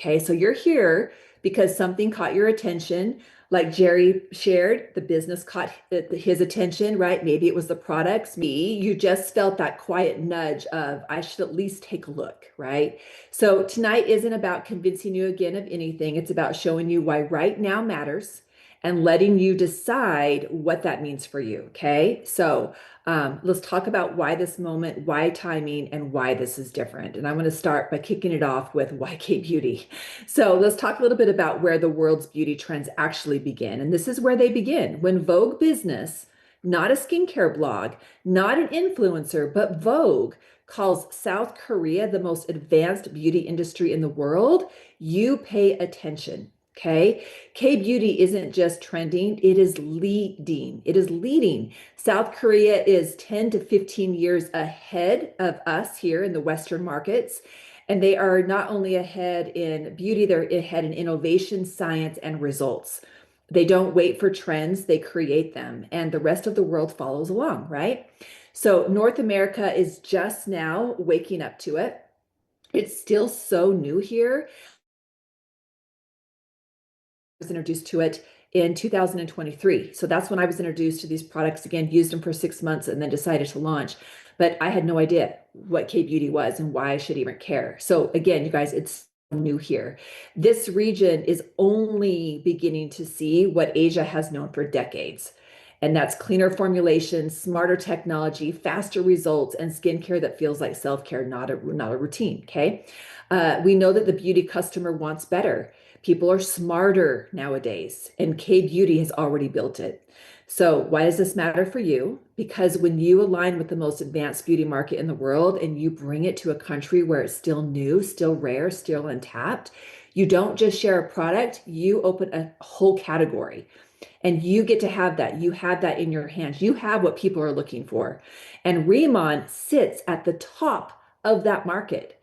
Okay, so you're here because something caught your attention. Like Jerry shared, the business caught his attention, right? Maybe it was the products. Me, you just felt that quiet nudge of, I should at least take a look, right? So tonight isn't about convincing you again of anything. It's about showing you why right now matters and letting you decide what that means for you. Okay, so let's talk about why this moment, why timing, and why this is different. And I'm going to start by kicking it off with why K beauty. So let's talk a little bit about where the world's beauty trends actually begin. And this is where they begin when Vogue Business, not a skincare blog, not an influencer, but Vogue calls South Korea the most advanced beauty industry in the world. You pay attention. Okay. K beauty isn't just trending, it is leading. It is leading. South Korea is 10 to 15 years ahead of us here in the Western markets. And they are not only ahead in beauty, they're ahead in innovation, science, and results. They don't wait for trends, they create them. And the rest of the world follows along, right? So North America is just now waking up to it. It's still so new here. Was introduced to it in 2023. So that's when I was introduced to these products again, used them for 6 months and then decided to launch. But I had no idea what K beauty was and why I should even care. So again, you guys, it's new here. This region is only beginning to see what Asia has known for decades. And that's cleaner formulations, smarter technology, faster results, and skincare that feels like self-care, not a routine. Okay. We know that the beauty customer wants better. People are smarter nowadays, and K Beauty has already built it. So, why does this matter for you? Because when you align with the most advanced beauty market in the world and you bring it to a country where it's still new, still rare, still untapped, you don't just share a product, you open a whole category. And you get to have that. You have that in your hands. You have what people are looking for. And RIMAN sits at the top of that market.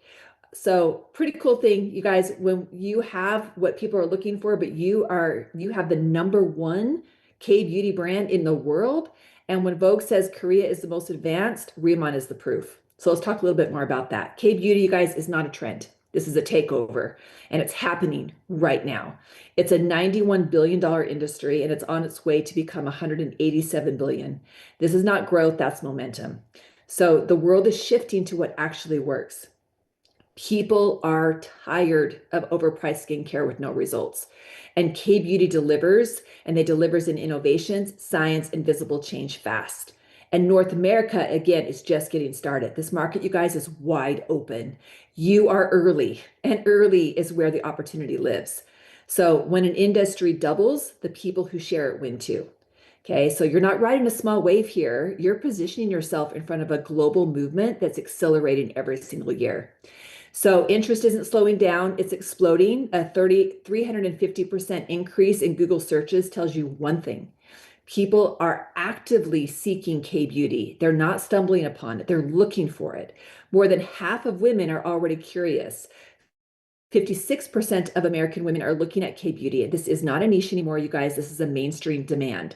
So pretty cool thing, you guys, when you have what people are looking for, but you have the number one K beauty brand in the world. And when Vogue says Korea is the most advanced, RIMAN is the proof. So let's talk a little bit more about that. K beauty, you guys, is not a trend. This is a takeover, and it's happening right now. It's a $91 billion industry, and it's on its way to become 187 billion. This is not growth, that's momentum. So the world is shifting to what actually works. People are tired of overpriced skincare with no results. And K Beauty delivers, and they delivers in innovations, science, and visible change fast. And North America, again, is just getting started. This market, you guys, is wide open. You are early, and early is where the opportunity lives. So when an industry doubles, the people who share it win too. Okay, so you're not riding a small wave here. You're positioning yourself in front of a global movement that's accelerating every single year. So interest isn't slowing down, it's exploding. A 350% increase in Google searches tells you one thing. People are actively seeking K beauty. They're not stumbling upon it. They're looking for it. More than half of women are already curious. 56% of American women are looking at K beauty. This is not a niche anymore, you guys. This is a mainstream demand.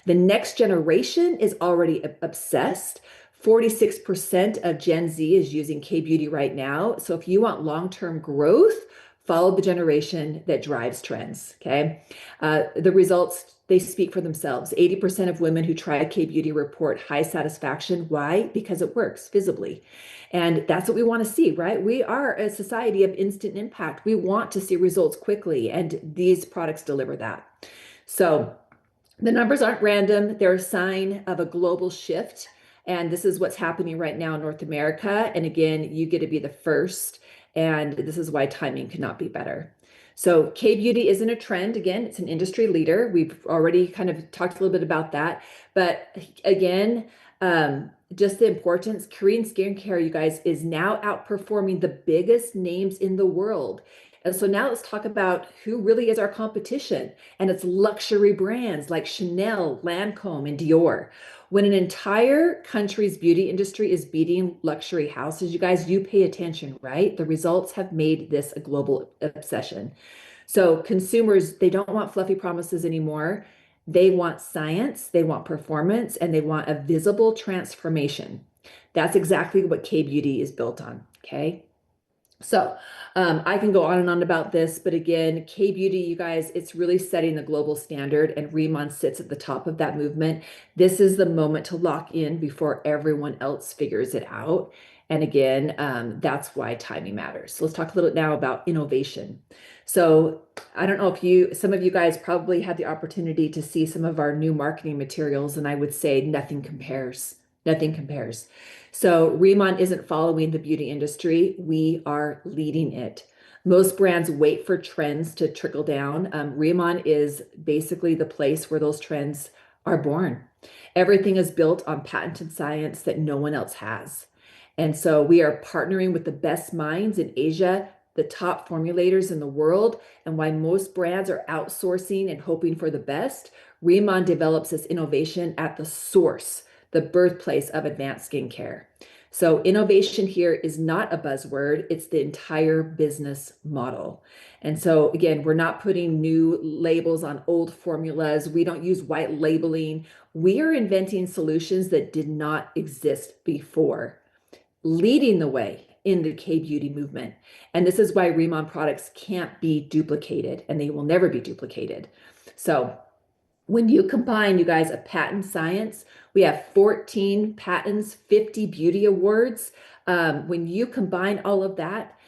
The next generation is already obsessed. 46% of Gen Z is using K beauty right now. So if you want long-term growth, follow the generation that drives trends. Okay. The results, they speak for themselves. 80% of women who try K beauty report high satisfaction. Why? Because it works visibly. And that's what we want to see, right? We are a society of instant impact. We want to see results quickly, and these products deliver that. So the numbers aren't random. They're a sign of a global shift. And this is what's happening right now in North America. And again, you get to be the first. And this is why timing could not be better. So K beauty isn't a trend. Again, it's an industry leader. We've already kind of talked a little bit about that. But again, just the importance, Korean skincare, you guys, is now outperforming the biggest names in the world. And so now let's talk about who really is our competition. And it's luxury brands like Chanel, Lancome, and Dior. When an entire country's beauty industry is beating luxury houses, you guys, you pay attention, right? The results have made this a global obsession. So consumers, they don't want fluffy promises anymore. They want science, they want performance, and they want a visible transformation. That's exactly what K beauty is built on, okay? So I can go on and on about this, but again, K Beauty, you guys, it's really setting the global standard, and RIMAN sits at the top of that movement. This is the moment to lock in before everyone else figures it out. And again, that's why timing matters. So let's talk a little now about innovation. So I don't know if some of you guys probably had the opportunity to see some of our new marketing materials, and I would say nothing compares. Nothing compares. So RIMAN isn't following the beauty industry. We are leading it. Most brands wait for trends to trickle down. RIMAN is basically the place where those trends are born. Everything is built on patented science that no one else has. And so we are partnering with the best minds in Asia, the top formulators in the world, and why most brands are outsourcing and hoping for the best. RIMAN develops this innovation at the source, the birthplace of advanced skincare. So innovation here is not a buzzword, it's the entire business model. And so again, we're not putting new labels on old formulas. We don't use white labeling. We are inventing solutions that did not exist before, leading the way in the K-beauty movement. And this is why RIMAN products can't be duplicated, and they will never be duplicated. So when you combine, you guys, a patent science, we have 14 patents, 50 beauty awards. When you combine all of that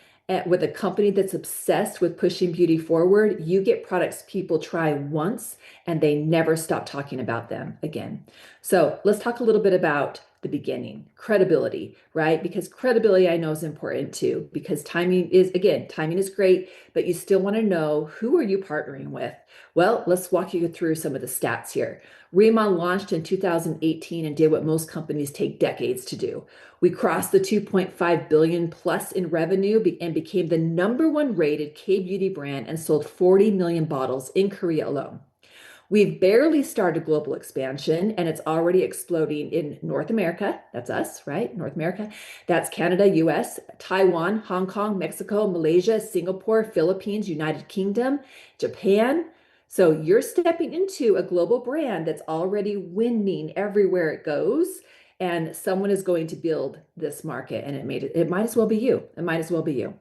with a company that's obsessed with pushing beauty forward, you get products people try once and they never stop talking about them again. So let's talk a little bit about the beginning, credibility, right? Because credibility I know is important too, because timing is great, but you still want to know, who are you partnering with? Well, let's walk you through some of the stats here. RIMAN launched in 2018 and did what most companies take decades to do. We crossed the 2.5 billion plus in revenue and became the #1 rated K-beauty brand and sold 40 million bottles in Korea alone. We've barely started global expansion, and it's already exploding in North America. That's us, right? North America. That's Canada, US, Taiwan, Hong Kong, Mexico, Malaysia, Singapore, Philippines, United Kingdom, Japan. So you're stepping into a global brand that's already winning everywhere it goes, and someone is going to build this market, and it might as well be you. It might as well be you.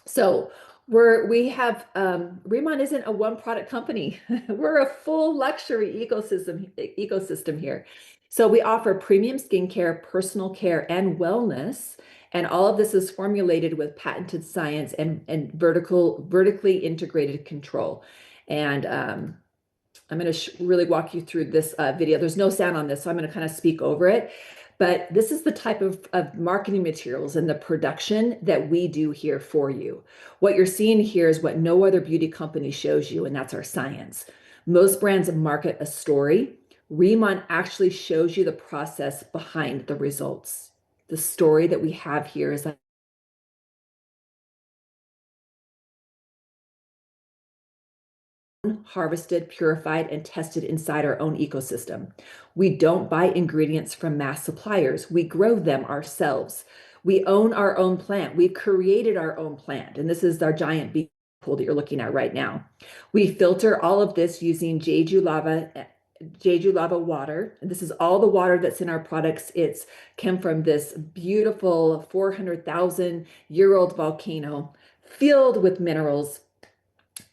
So we have RIMAN isn't a one product company. We're a full luxury ecosystem here. So we offer premium skincare, personal care, and wellness. And all of this is formulated with patented science and vertically integrated control. And I'm going to really walk you through this video. There's no sound on this, so I'm going to kind of speak over it. But this is the type of marketing materials and the production that we do here for you. What you're seeing here is what no other beauty company shows you, and that's our science. Most brands market a story. RIMAN actually shows you the process behind the results. The story that we have here is like harvested, purified, and tested inside our own ecosystem. We don't buy ingredients from mass suppliers. We grow them ourselves. We own our own plant. We've created our own plant. And this is our giant bee pool that you're looking at right now. We filter all of this using Jeju lava water. And this is all the water that's in our products. It's come from this beautiful 400,000-year-old volcano filled with minerals,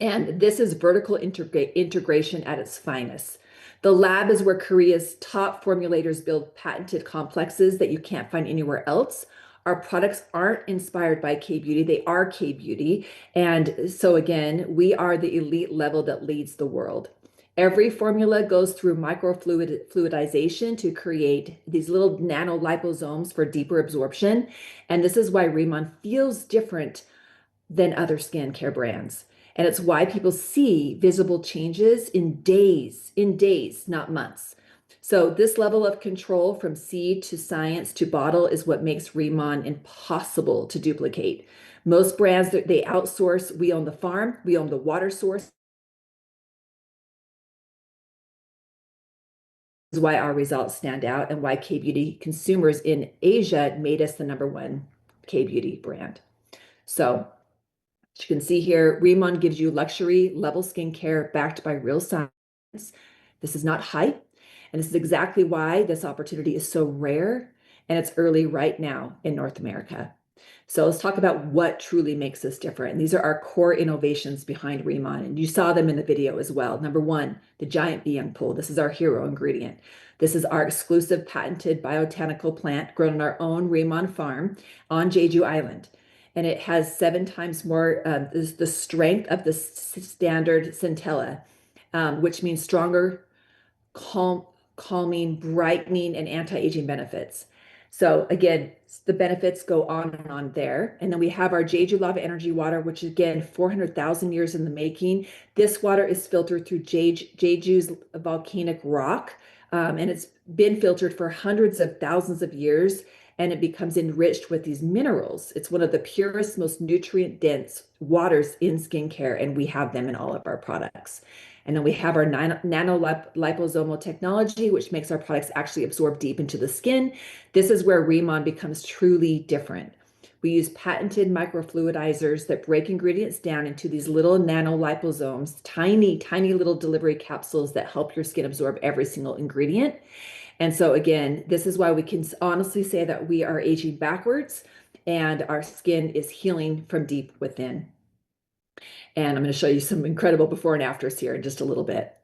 and this is vertical integration at its finest. The lab is where Korea's top formulators build patented complexes that you can't find anywhere else. Our products aren't inspired by K-beauty, they are K-beauty. And so again, we are the elite level that leads the world. Every formula goes through microfluidization to create these little nanoliposomes for deeper absorption. And this is why RIMAN feels different than other skincare brands. And it's why people see visible changes in days, not months. So this level of control from seed to science to bottle is what makes RIMAN impossible to duplicate. Most brands, they outsource. We own the farm, we own the water source. This is why our results stand out and why K-beauty consumers in Asia made us the #1 K-beauty brand. So as you can see here, RIMAN gives you luxury level skincare backed by real science. This is not hype. And this is exactly why this opportunity is so rare, and it's early right now in North America. So let's talk about what truly makes us different. And these are our core innovations behind RIMAN. And you saw them in the video as well. Number one, the giant bee young pole. This is our hero ingredient. This is our exclusive patented botanical plant grown on our own RIMAN farm on Jeju Island. And it has 7 times more the strength of the standard centella, which means stronger, calming, brightening, and anti-aging benefits. So again, the benefits go on and on there. And then we have our Jeju Lava Energy water, which is again 400,000 years in the making. This water is filtered through Jeju's volcanic rock, and it's been filtered for hundreds of thousands of years, and it becomes enriched with these minerals. It's one of the purest, most nutrient-dense waters in skincare, and we have them in all of our products. And then we have our nanoliposomal technology, which makes our products actually absorb deep into the skin. This is where RIMAN becomes truly different. We use patented microfluidizers that break ingredients down into these little nanoliposomes, tiny, tiny little delivery capsules that help your skin absorb every single ingredient. And so again, this is why we can honestly say that we are aging backwards and our skin is healing from deep within. And I'm going to show you some incredible before and afters here in just a little bit.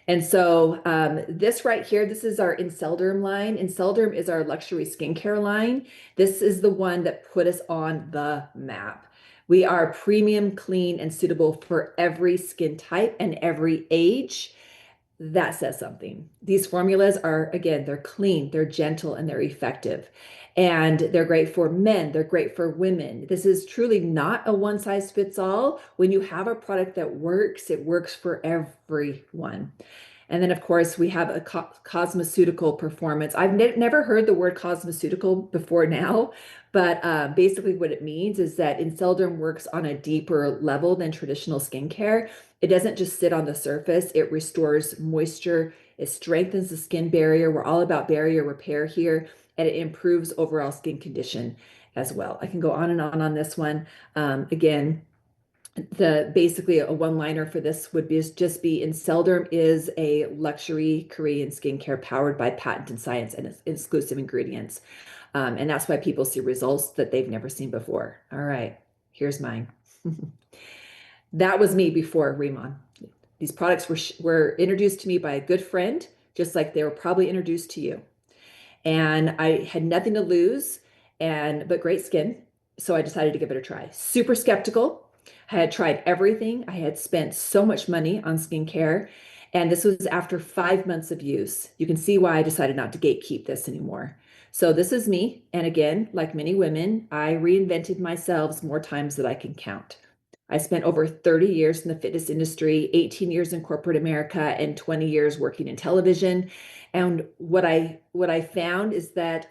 And so this right here, this is our Inselderm line. Inselderm is our luxury skincare line. This is the one that put us on the map. We are premium, clean, and suitable for every skin type and every age. That says something. These formulas are, again, they're clean, they're gentle, and they're effective. And they're great for men, they're great for women. This is truly not a one size fits all. When you have a product that works, it works for everyone. And then, of course, we have a cosmeceutical performance. I've never heard the word cosmeceutical before now, but basically what it means is that Inselderm works on a deeper level than traditional skincare. It doesn't just sit on the surface. It restores moisture. It strengthens the skin barrier. We're all about barrier repair here, and it improves overall skin condition as well. I can go on and on this one. Again, basically a one-liner for this would be just be Inselderm is a luxury Korean skincare powered by patented science and exclusive ingredients. And that's why people see results that they've never seen before. All right, here's mine. That was me before RIMAN. These products were introduced to me by a good friend, just like they were probably introduced to you. And I had nothing to lose but great skin. So I decided to give it a try. Super skeptical. I had tried everything. I had spent so much money on skincare. And this was after 5 months of use. You can see why I decided not to gatekeep this anymore. So this is me. And again, like many women, I reinvented myself more times than I can count. I spent over 30 years in the fitness industry, 18 years in corporate America, and 20 years working in television. And what I found is that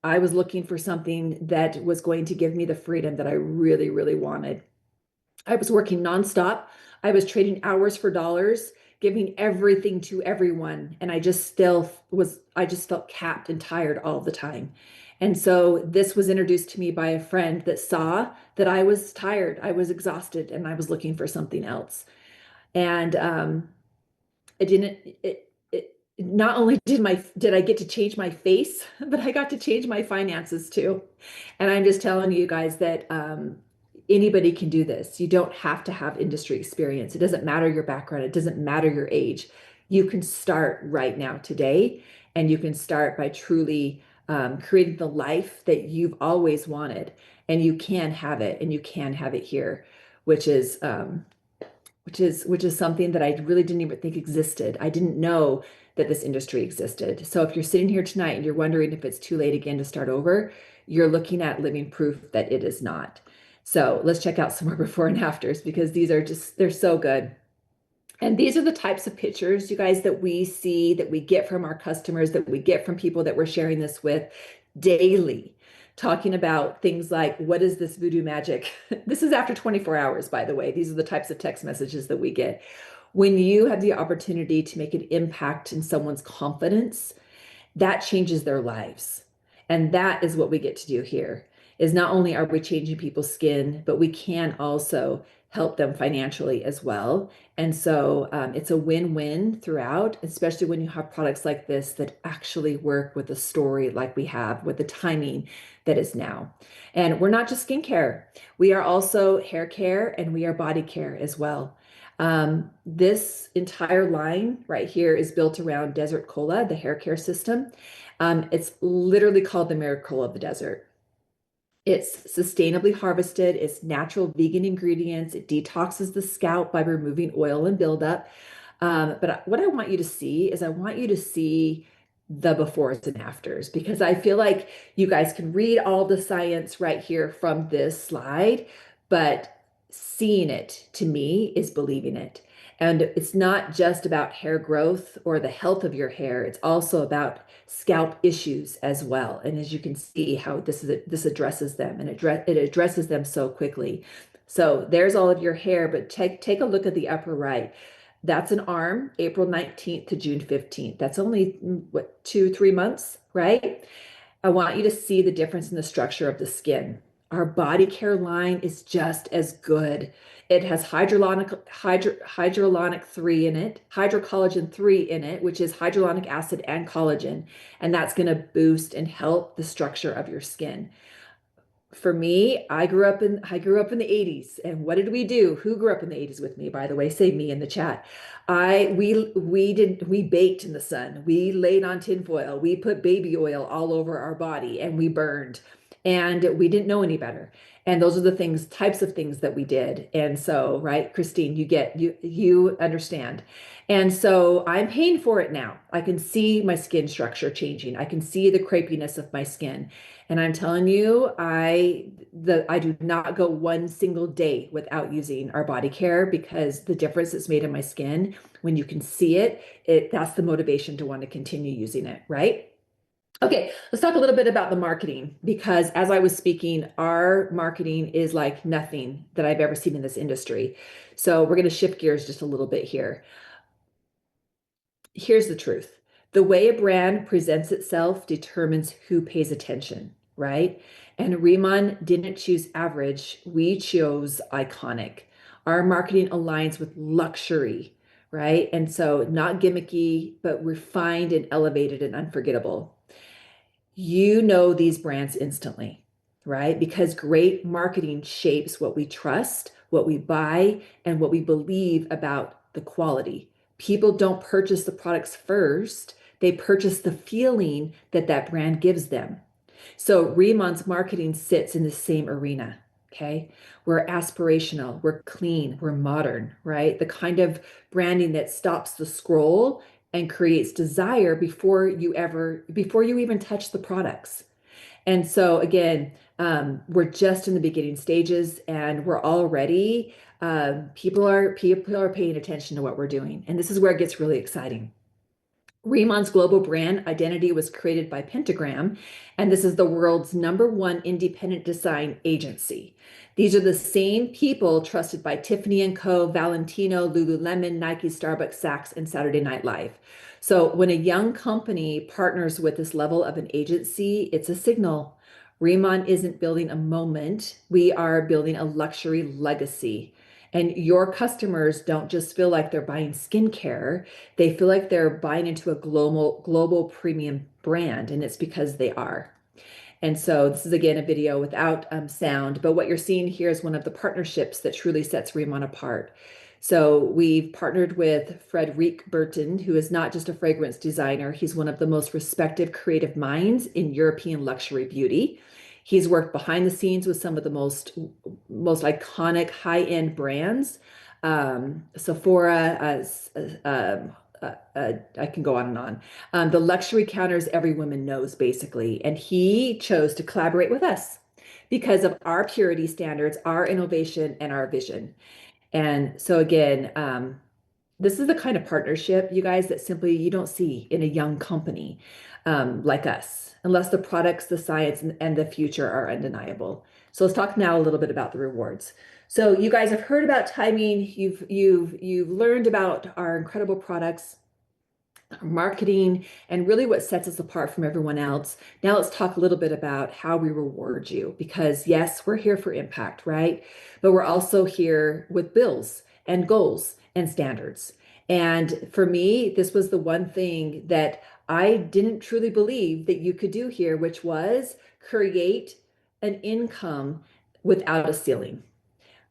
I was looking for something that was going to give me the freedom that I really, really wanted. I was working nonstop. I was trading hours for dollars, giving everything to everyone. And I just felt capped and tired all the time. And so this was introduced to me by a friend that saw that I was tired, I was exhausted, and I was looking for something else. And it didn't, it not only did I get to change my face, but I got to change my finances too. And I'm just telling you guys that anybody can do this. You don't have to have industry experience. It doesn't matter your background. It doesn't matter your age. You can start right now today, and you can start by truly creating the life that you've always wanted, and you can have it, and you can have it here, which is something that I really didn't even think existed. I didn't know that this industry existed. So if you're sitting here tonight and you're wondering if it's too late again to start over, you're looking at living proof that it is not. So let's check out some more before and afters, because they're so good. And these are the types of pictures, you guys, that we see, that we get from our customers, that we get from people that we're sharing this with daily, talking about things like, what is this voodoo magic? This is after 24 hours, by the way. These are the types of text messages that we get. When you have the opportunity to make an impact in someone's confidence, that changes their lives. And that is what we get to do here, is not only are we changing people's skin, but we can also help them financially as well. And so it's a win-win throughout, especially when you have products like this that actually work with the story like we have with the timing that is now. And we're not just skincare. We are also hair care and we are body care as well. This entire line right here is built around Desert Cola, the hair care system. It's literally called the miracle of the desert. It's sustainably harvested, it's natural vegan ingredients, it detoxes the scalp by removing oil and buildup. But what I want you to see is I want you to see the befores and afters because I feel like you guys can read all the science right here from this slide, but seeing it to me is believing it. And it's not just about hair growth or the health of your hair, it's also about scalp issues as well. And as you can see how this addresses them and it addresses them so quickly. So there's all of your hair, but take a look at the upper right. That's an arm, April 19th to June 15th. That's only what, 2, 3 months, right? I want you to see the difference in the structure of the skin. Our body care line is just as good. It has hydrolonic 3 in it, hydrocollagen 3 in it, which is hyaluronic acid and collagen, and that's going to boost and help the structure of your skin. For me, I grew up in the 80s, and what did we do? Who grew up in the 80s with me, by the way? Say me in the chat. We baked in the sun. We laid on tinfoil. We put baby oil all over our body and we burned. And we didn't know any better. And those are the types of things that we did. And so, right, Christine, you understand. And so I'm paying for it now. I can see my skin structure changing. I can see the crepiness of my skin. And I'm telling you, I do not go one single day without using our body care because the difference it's made in my skin, when you can see it, that's the motivation to want to continue using it, right? Okay, let's talk a little bit about the marketing because as I was speaking, our marketing is like nothing that I've ever seen in this industry. So we're going to shift gears just a little bit here. Here's the truth. The way a brand presents itself determines who pays attention, right? And RIMAN didn't choose average, we chose iconic. Our marketing aligns with luxury, right? And so not gimmicky, but refined and elevated and unforgettable. You know these brands instantly, right? Because great marketing shapes what we trust, what we buy, and what we believe about the quality. People don't purchase the products first, they purchase the feeling that that brand gives them. So RIMAN's marketing sits in the same arena. Okay. We're aspirational, we're clean, we're modern, right? The kind of branding that stops the scroll and creates desire before you even touch the products. And so again, we're just in the beginning stages and we're already people are paying attention to what we're doing. And this is where it gets really exciting. RIMAN's global brand identity was created by Pentagram, and this is the world's #1 independent design agency. These are the same people trusted by Tiffany & Co., Valentino, Lululemon, Nike, Starbucks, Saks, and Saturday Night Live. So when a young company partners with this level of an agency, it's a signal. RIMAN isn't building a moment, we are building a luxury legacy. And your customers don't just feel like they're buying skincare, they feel like they're buying into a global premium brand, and it's because they are. And so this is again a video without sound, but what you're seeing here is one of the partnerships that truly sets RIMAN apart. So we've partnered with Frederic Burton, who is not just a fragrance designer, he's one of the most respected creative minds in European luxury beauty. He's worked behind the scenes with some of the most iconic high-end brands, Sephora, I can go on and on. The luxury counters every woman knows, basically. And he chose to collaborate with us because of our purity standards, our innovation, and our vision. And so again, this is the kind of partnership, you guys, that simply you don't see in a young company like us, unless the products, the science, and the future are undeniable. So let's talk now a little bit about the rewards. So you guys have heard about timing, you've learned about our incredible products. marketing, and really what sets us apart from everyone else. Now let's talk a little bit about how we reward you, because yes, we're here for impact, right? But we're also here with bills and goals and standards. And for me, this was the one thing that I didn't truly believe that you could do here, which was create an income without a ceiling.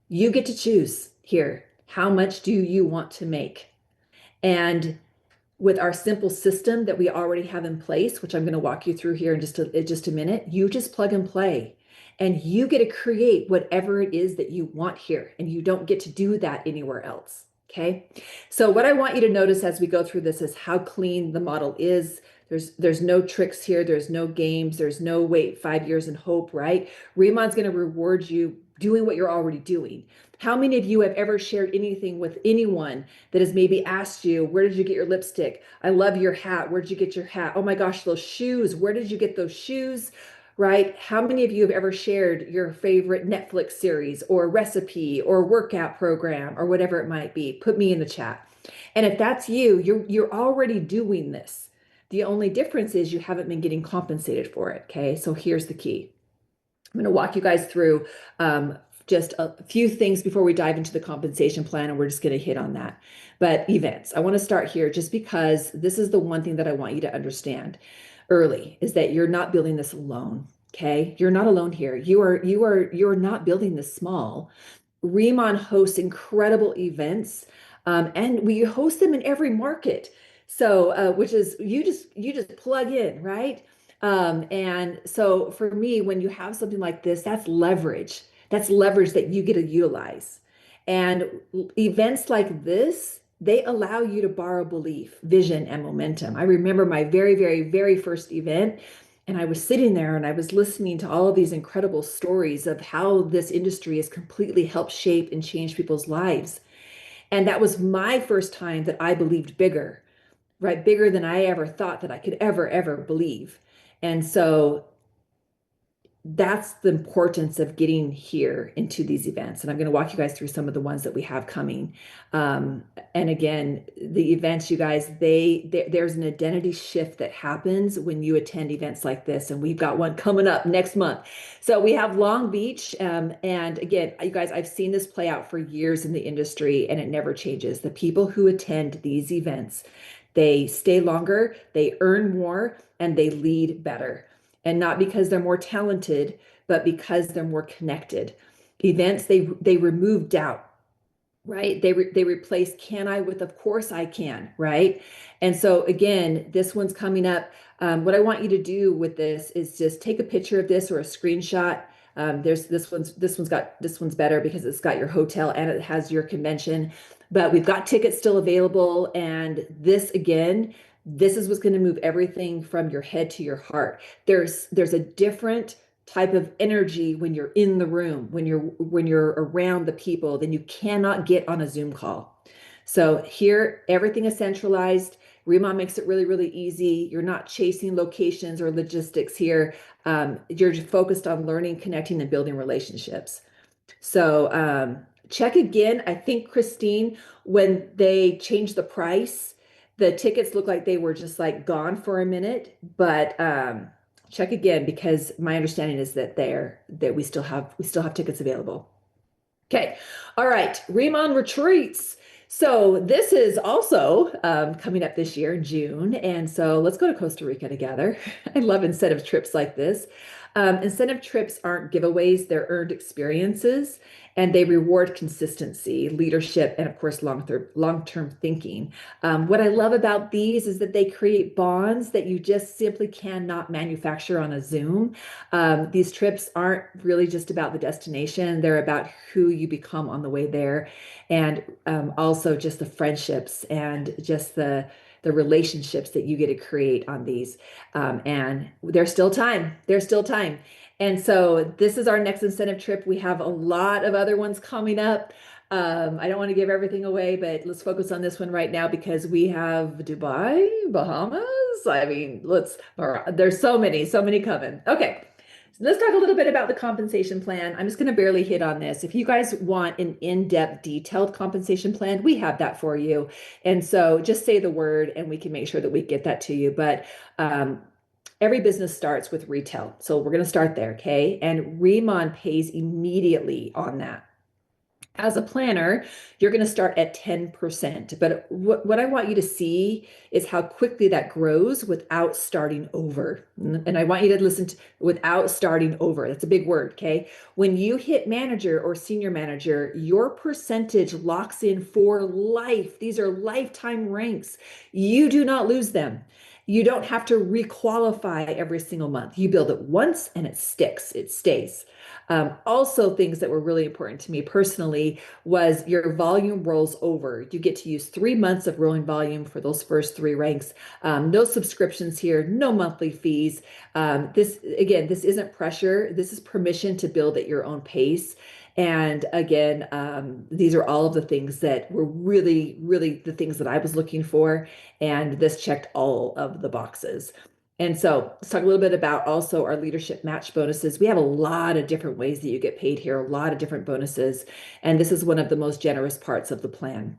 You get to choose here. How much do you want to make? And with our simple system that we already have in place, which I'm going to walk you through here in just a minute, you just plug and play. And you get to create whatever it is that you want here. And you don't get to do that anywhere else. Okay. So what I want you to notice as we go through this is how clean the model is. There's no tricks here. There's no games. There's no wait 5 years and hope, right? RIMAN's going to reward you doing what you're already doing. How many of you have ever shared anything with anyone that has maybe asked you, where did you get your lipstick? I love your hat. Where did you get your hat? Oh my gosh, those shoes. Where did you get those shoes? Right? How many of you have ever shared your favorite Netflix series or recipe or workout program or whatever it might be? Put me in the chat. And if that's you, you're already doing this. The only difference is you haven't been getting compensated for it. Okay. So here's the key. I'm going to walk you guys through just a few things before we dive into the compensation plan, and we're just going to hit on that. But events, I want to start here just because this is the one thing that I want you to understand early is that you're not building this alone. Okay, you're not alone here. You're not building this small. RIMAN hosts incredible events, and we host them in every market. So, which is you just plug in, right? And so for me, when you have something like this, that's leverage. That's leverage that you get to utilize. And events like this, they allow you to borrow belief, vision, and momentum. I remember my very, very, very first event, and I was sitting there and I was listening to all of these incredible stories of how this industry has completely helped shape and change people's lives. And that was my first time that I believed bigger, right? Bigger than I ever thought that I could ever believe. And so that's the importance of getting here into these events. And I'm going to walk you guys through some of the ones that we have coming. And again, the events, you guys, there's an identity shift that happens when you attend events like this. And we've got one coming up next month. So we have Long Beach. And again, you guys, I've seen this play out for years in the industry and it never changes. The people who attend these events, they stay longer, they earn more, and they lead better. And not because they're more talented, but because they're more connected. Events, they remove doubt, right? They replace can I with of course I can, right? And so again, this one's coming up. What I want you to do with this is just take a picture of this or a screenshot. There's this one's better because it's got your hotel and it has your convention, but we've got tickets still available. And this again, this is what's going to move everything from your head to your heart. There's a different type of energy when you're in the room, when you're around the people, then you cannot get on a Zoom call. So here, everything is centralized. RIMAN makes it really, really easy. You're not chasing locations or logistics here. You're just focused on learning, connecting, and building relationships. So check again. I think, Christine, when they changed the price, the tickets look like they were just like gone for a minute, but check again because my understanding is that we still have tickets available. Okay. All right. RIMAN retreats. So this is also coming up this year in June. And so let's go to Costa Rica together. I love incentive trips like this. Incentive trips aren't giveaways, they're earned experiences, and they reward consistency, leadership, and of course, long-term thinking. What I love about these is that they create bonds that you just simply cannot manufacture on a Zoom. These trips aren't really just about the destination, they're about who you become on the way there, and also just the friendships and just the relationships that you get to create on these. And there's still time. There's still time. And so this is our next incentive trip. We have a lot of other ones coming up. I don't want to give everything away, but let's focus on this one right now because we have Dubai, Bahamas. I mean, there's so many coming. Okay. Let's talk a little bit about the compensation plan. I'm just going to barely hit on this. If you guys want an in-depth, detailed compensation plan, we have that for you. And so just say the word and we can make sure that we get that to you. But every business starts with retail. So we're going to start there, okay? And RIMAN pays immediately on that. As a planner, you're going to start at 10%. But what I want you to see is how quickly that grows without starting over. And I want you to listen to without starting over. That's a big word, okay? When you hit manager or senior manager, your percentage locks in for life. These are lifetime ranks. You do not lose them. You don't have to requalify every single month. You build it once and it sticks, it stays. Also, things that were really important to me personally was your volume rolls over. You get to use 3 months of rolling volume for those first three ranks. No subscriptions here, no monthly fees. This isn't pressure. This is permission to build at your own pace. And again, these are all of the things that were really, really the things that I was looking for. And this checked all of the boxes. And so let's talk a little bit about also our leadership match bonuses. We have a lot of different ways that you get paid here, a lot of different bonuses. And this is one of the most generous parts of the plan.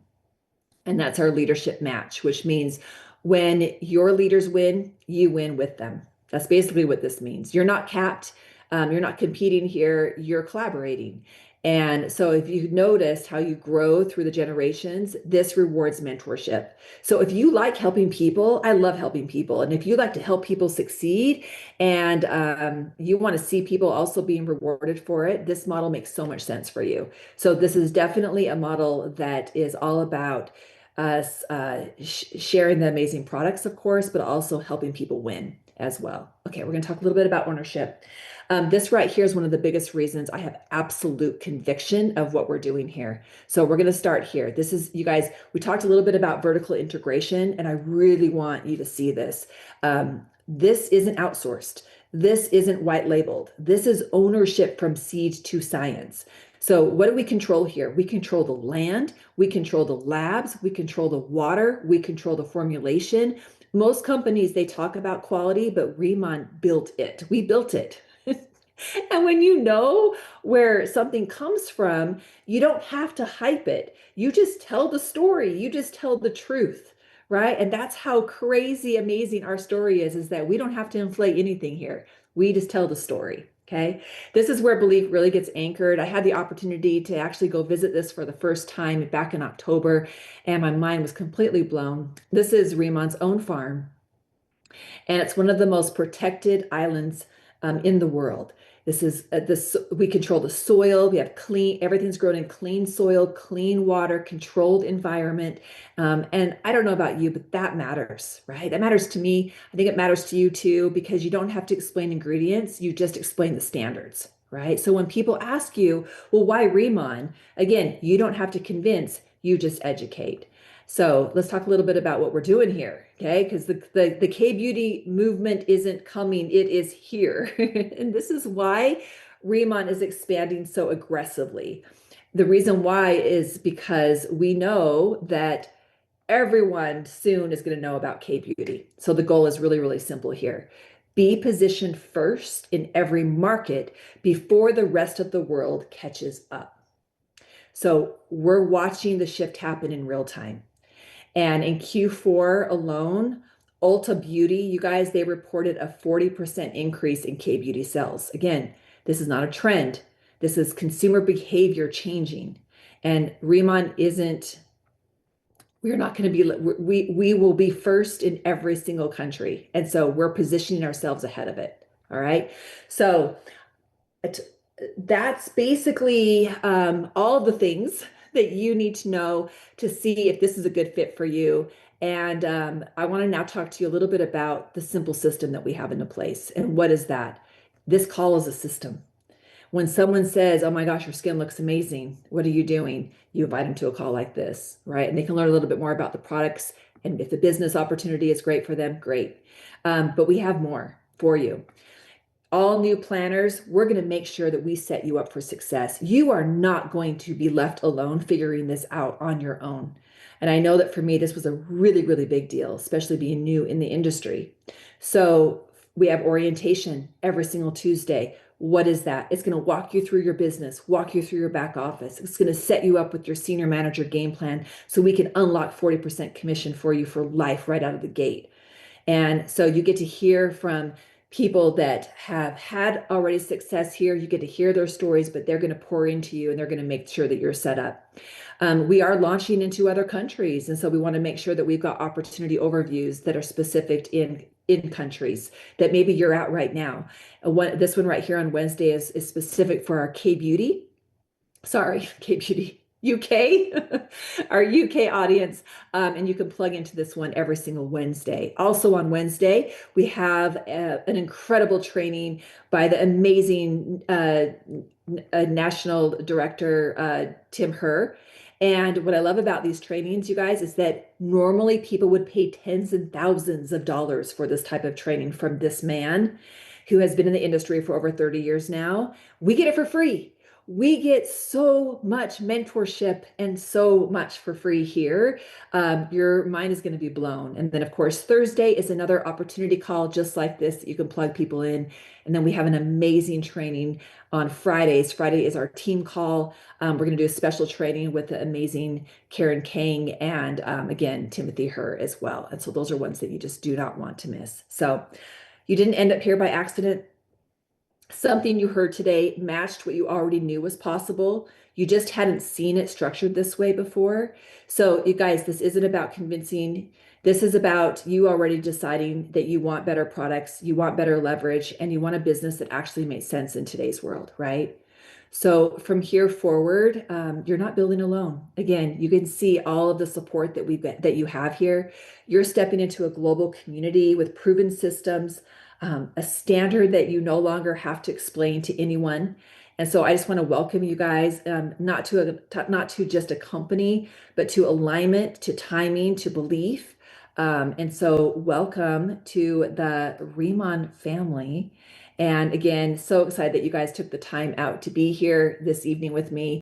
And that's our leadership match, which means when your leaders win, you win with them. That's basically what this means. You're not capped. You're not competing here. You're collaborating. And so if you noticed how you grow through the generations, this rewards mentorship. So if you like helping people, I love helping people. And if you like to help people succeed and you want to see people also being rewarded for it, this model makes so much sense for you. So this is definitely a model that is all about us sharing the amazing products, of course, but also helping people win as well. Okay, we're going to talk a little bit about ownership. This right here is one of the biggest reasons I have absolute conviction of what we're doing here. So we're going to start here. This is, you guys, we talked a little bit about vertical integration, and I really want you to see this. This isn't outsourced. This isn't white labeled. This is ownership from seed to science. So what do we control here? We control the land, we control the labs, we control the water, we control the formulation. Most companies, they talk about quality, but RIMAN built it. We built it. And when you know where something comes from, you don't have to hype it. You just tell the story. You just tell the truth, right? And that's how crazy amazing our story is that we don't have to inflate anything here. We just tell the story. Okay. This is where belief really gets anchored. I had the opportunity to actually go visit this for the first time back in October, and my mind was completely blown. This is RIMAN's own farm, and it's one of the most protected islands in the world. This is we control the soil. We have clean, everything's grown in clean soil, clean water, controlled environment. And I don't know about you, but that matters, right? That matters to me. I think it matters to you too, because you don't have to explain ingredients. You just explain the standards, right? So when people ask you, well, why RIMAN? Again, you don't have to convince, you just educate. So let's talk a little bit about what we're doing here, okay? Because the K-beauty movement isn't coming, it is here. And this is why RIMAN is expanding so aggressively. The reason why is because we know that everyone soon is going to know about K-beauty. So the goal is really, really simple here. Be positioned first in every market before the rest of the world catches up. So we're watching the shift happen in real time. And in Q4 alone, Ulta Beauty, you guys, they reported a 40% increase in K-beauty sales. Again, this is not a trend. This is consumer behavior changing. And RIMAN isn't, we're not going to be, we will be first in every single country. And so we're positioning ourselves ahead of it. All right. So that's basically all the things that you need to know to see if this is a good fit for you. And I want to now talk to you a little bit about the simple system that we have into place. And what is that? This call is a system. When someone says, oh my gosh, your skin looks amazing, what are you doing? You invite them to a call like this, right? And they can learn a little bit more about the products. And if the business opportunity is great for them, great. But we have more for you. All new planners, we're going to make sure that we set you up for success. You are not going to be left alone figuring this out on your own. And I know that for me, this was a really, really big deal, especially being new in the industry. So we have orientation every single Tuesday. What is that? It's going to walk you through your business, walk you through your back office. It's going to set you up with your senior manager game plan so we can unlock 40% commission for you for life right out of the gate. And so you get to hear from people that have had already success here. You get to hear their stories, but they're going to pour into you and they're going to make sure that you're set up. We are launching into other countries. And so we want to make sure that we've got opportunity overviews that are specific in countries that maybe you're at right now. This one right here on Wednesday is specific for our K-Beauty. Sorry, K-Beauty. UK, our UK audience, and you can plug into this one every single Wednesday. Also on Wednesday, we have an incredible training by the amazing national director, Tim Herr. And what I love about these trainings, you guys, is that normally people would pay tens and thousands of dollars for this type of training from this man who has been in the industry for over 30 years now. We get it for free. We get so much mentorship and so much for free here. Your mind is going to be blown. And then, of course, Thursday is another opportunity call just like this that you can plug people in. And then we have an amazing training on Fridays. Friday is our team call. We're going to do a special training with the amazing Karen Kang and again, Timothy Herr as well. And so those are ones that you just do not want to miss. So you didn't end up here by accident. Something you heard today matched what you already knew was possible. You just hadn't seen it structured this way before. So you guys, this isn't about convincing. This is about you already deciding that you want better products, you want better leverage, and you want a business that actually makes sense in today's world, right? So from here forward, you're not building alone. Again, you can see all of the support that you have here. You're stepping into a global community with proven systems, a standard that you no longer have to explain to anyone. And so I just want to welcome you guys, not to just a company, but to alignment, to timing, to belief. And so welcome to the RIMAN family. And again, so excited that you guys took the time out to be here this evening with me.